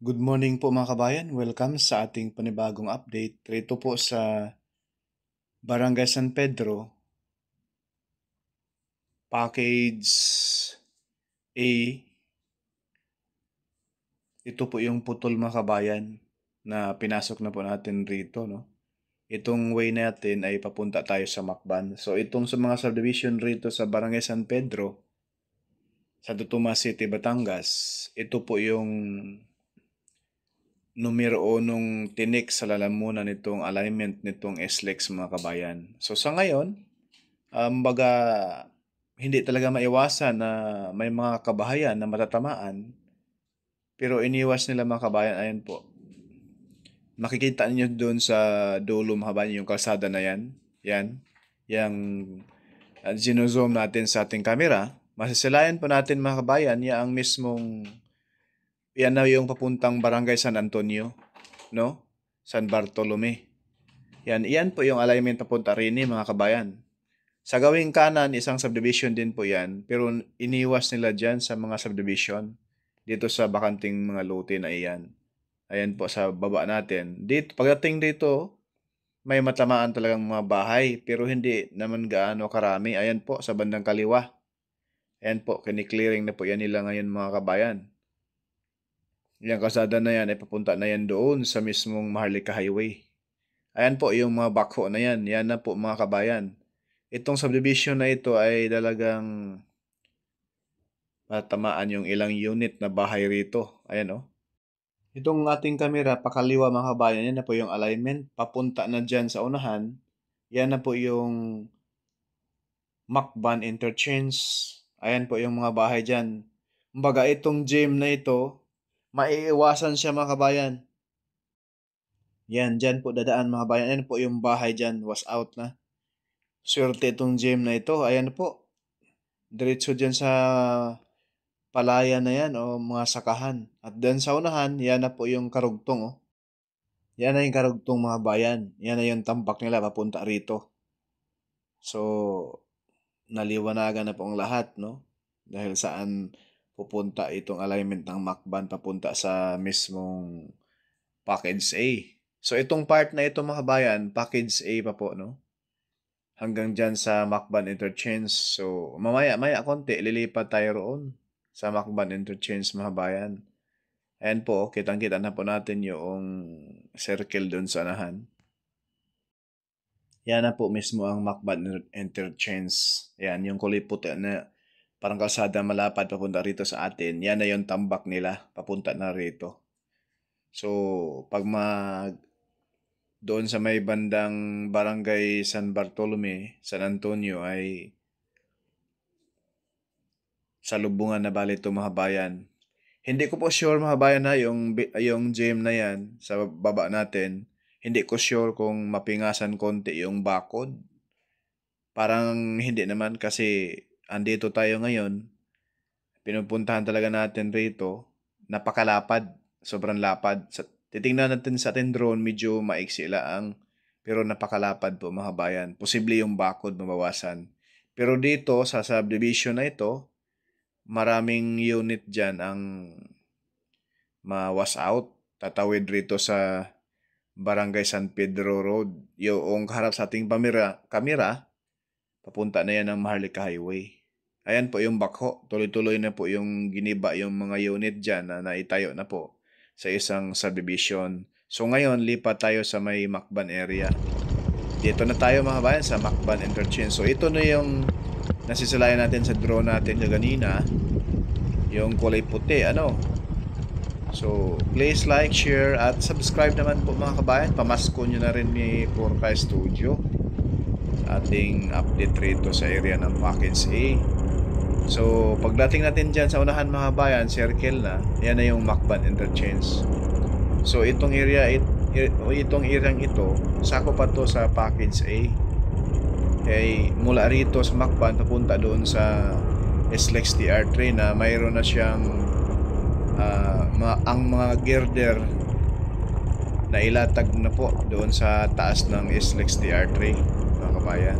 Good morning po mga kabayan. Welcome sa ating panibagong update. Rito po sa Barangay San Pedro, Package A. Ito po yung putol mga kabayan na pinasok na po natin rito, no? Itong way natin ay papunta tayo sa Macban. So itong sa mga subdivision rito sa Barangay San Pedro, sa Totomas City, Batangas, ito po yung numero nung tinik sa lalamunan nitong alignment nitong SLEX mga kabayan. So sa ngayon, baga hindi talaga maiwasan na may mga kabahayan na matatamaan. Pero iniwas nila mga kabayan, ayan po. Makikita niyo doon sa dulo mga kabayan yung kalsada na yan. Yan. Yang zino-zoom natin sa ating camera. Masisilayan po natin mga kabayan, yan ang mismong yan na yung papuntang Barangay San Antonio, no? San Bartolome. Yan po yung alignment papunta rin mga kabayan. Sa gawing kanan, isang subdivision din po yan, pero iniwas nila dyan sa mga subdivision dito sa bakanting mga lote na iyan. Ayan po sa baba natin. Dito, pagdating dito, may matamaan talagang mga bahay, pero hindi naman gaano karami. Ayan po sa bandang kaliwa. Ayan po, kiniklearing na po yan nila ngayon mga kabayan. Yung kalsada na yan ay papunta na yan doon sa mismong Maharlika Highway. Ayan po yung mga backhoe na yan. Yan na po mga kabayan. Itong subdivision na ito ay talagang matamaan yung ilang unit na bahay rito. Ayan o. Itong ating kamera, pakaliwa mga kabayan, yan na po yung alignment. Papunta na dyan sa unahan. Yan na po yung Macban Interchange. Ayan po yung mga bahay dyan. Kumbaga itong gym na ito, maiiwasan siya mga kabayan. Yan, dyan po dadaan mga kabayan. Ayan po yung bahay dyan, was out na. Swerte itong gym na ito. Ayan po. Diretso dyan sa palaya na yan o mga sakahan. At dyan sa unahan, yan na po yung karugtong. Oh. Yan na yung karugtong mga bayan. Yan na yung tampak nila papunta rito. So, naliwanagan na po ang lahat, no? Dahil saan pupunta itong alignment ng Macban papunta sa mismong Package A. So, itong part na ito mga bayan, Package A pa po, no? Hanggang dyan sa Macban Interchange. So, maya konti, lilipat tayo roon sa Macban Interchange mga bayan. Ayan po, kitang-kita na po natin yung circle doon sa unahan. Yan na po mismo ang Macban Interchange. Yan, yung kulay puti na parang kalsada malapad papunta rito sa atin. Yan na yung tambak nila papunta na rito. So, pag doon sa may bandang Barangay San Bartolome, San Antonio ay salubungan na bali ito mga bayan. Hindi ko po sure mga bayan na yung gym na yan sa baba natin. Hindi ko sure kung mapingasan konti yung bakod. Parang hindi naman kasi andito tayo ngayon. Pinupuntahan talaga natin rito. Napakalapad. Sobrang lapad. Titingnan natin sa ating drone, medyo maiksi lang. Pero napakalapad po mga bayan. Posible yung bakod mabawasan. Pero dito sa subdivision na ito, maraming unit dyan ang ma-wash out. Tatawid rito sa Barangay San Pedro Road. Yung kaharap sa ating kamera, papunta na yan ng Maharlika Highway. Ayan po yung backhoe. Tuloy-tuloy na po yung giniba yung mga unit dyan na naitayo na po sa isang subdivision. So ngayon, lipat tayo sa may Macban area. Dito na tayo mga bayan sa Macban Interchange. So ito na yung nasisilayan natin sa drone natin kanina. Yung kulay puti, ano? So, please like, share, at subscribe naman po mga kabayan. Pamasko nyo na rin ni Porca Studio sa ating update rito sa area ng Package A. So, pagdating natin dyan sa unahan mga kabayan, circle na, yan na yung Macban Interchange. So, itong area ito, sako pa to sa Package A. Okay, mula rito sa Macban, papunta doon sa SLEX TR3 na mayroon na siyang ang mga girder na ilatag na po doon sa taas ng SLEX TR3 mga kabayan.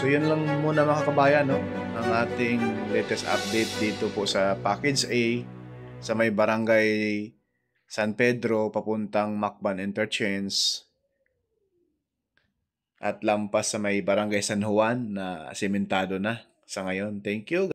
So yun lang muna mga kabayan, no? Ang ating latest update dito po sa Package A sa may Barangay San Pedro papuntang Macban Interchange at lampas sa may Barangay San Juan na sementado na sa ngayon. Thank you.